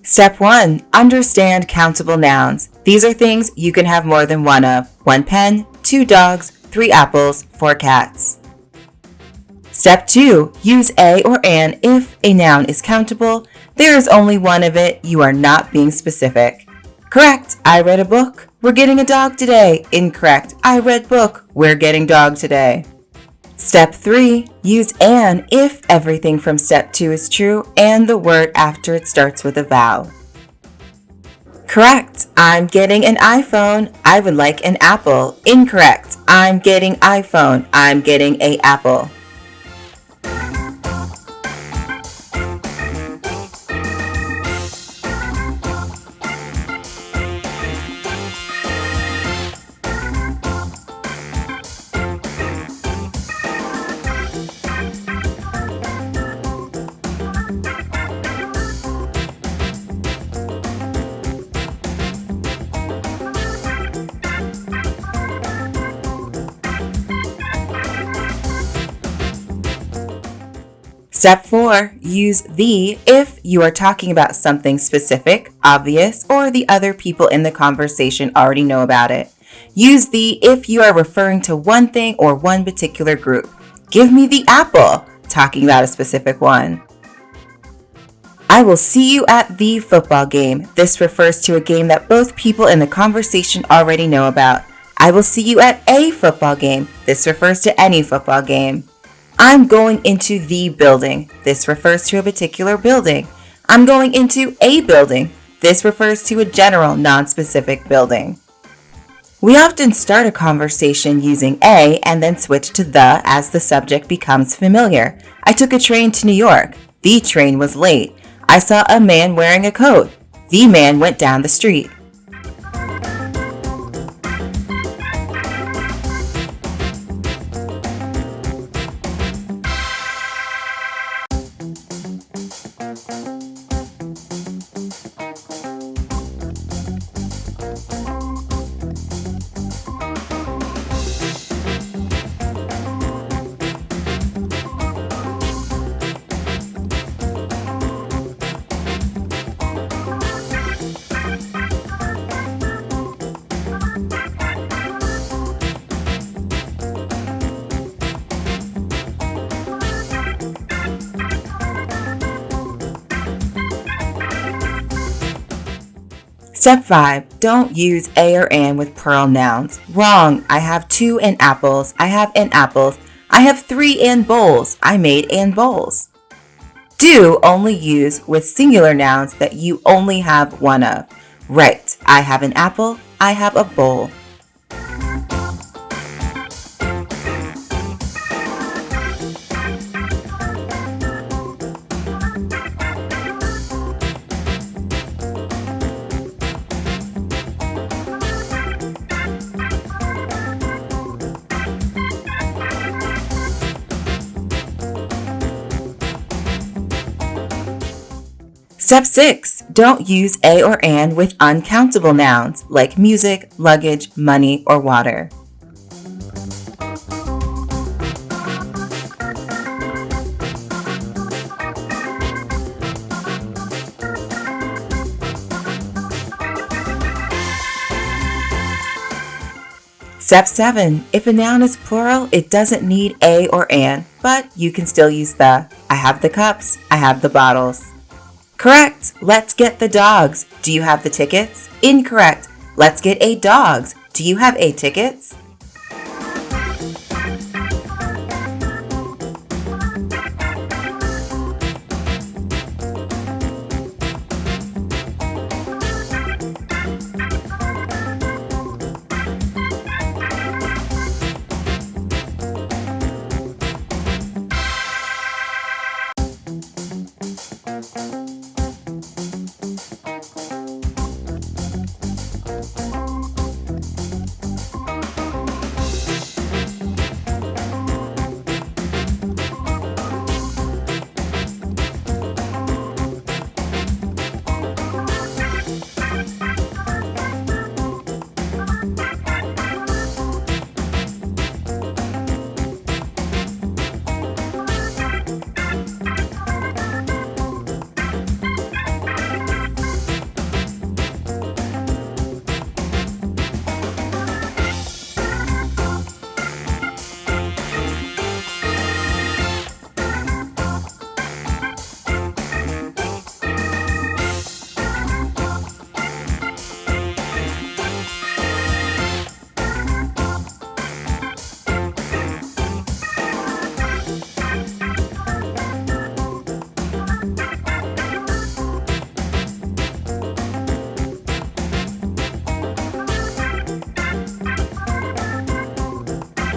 Step 1. Understand countable nouns. These are things you can have more than one of. 1 pen, 2 dogs, 3 apples, 4 cats. Step 2. Use a or an if a noun is countable. There is only one of it. You are not being specific. Correct. I read a book. We're getting a dog today. Incorrect. I read book. We're getting dog today. Step 3. Use an if everything from step 2 is true and the word after it starts with a vowel. Correct. I'm getting an iPhone. I would like an apple. Incorrect. I'm getting iPhone. I'm getting a apple. Step 4. Use the if you are talking about something specific, obvious, or the other people in the conversation already know about it. Use the if you are referring to one thing or one particular group. Give me the apple, talking about a specific one. I will see you at the football game. This refers to a game that both people in the conversation already know about. I will see you at a football game. This refers to any football game. I'm going into the building. This refers to a particular building. I'm going into a building. This refers to a general, non-specific building. We often start a conversation using a and then switch to the as the subject becomes familiar. I took a train to New York. The train was late. I saw a man wearing a coat. The man went down the street. Step 5. Don't use a or an with plural nouns. Wrong. I have 2 and apples. I have an apples. I have 3 and bowls. I made and bowls. Do only use with singular nouns that you only have one of. Right. I have an apple. I have a bowl. Step 6. Don't use a or an with uncountable nouns like music, luggage, money, or water. Step 7. If a noun is plural, it doesn't need a or an, but you can still use the. I have the cups. I have the bottles. Correct. Let's get the dogs. Do you have the tickets? Incorrect. Let's get a dogs. Do you have a tickets?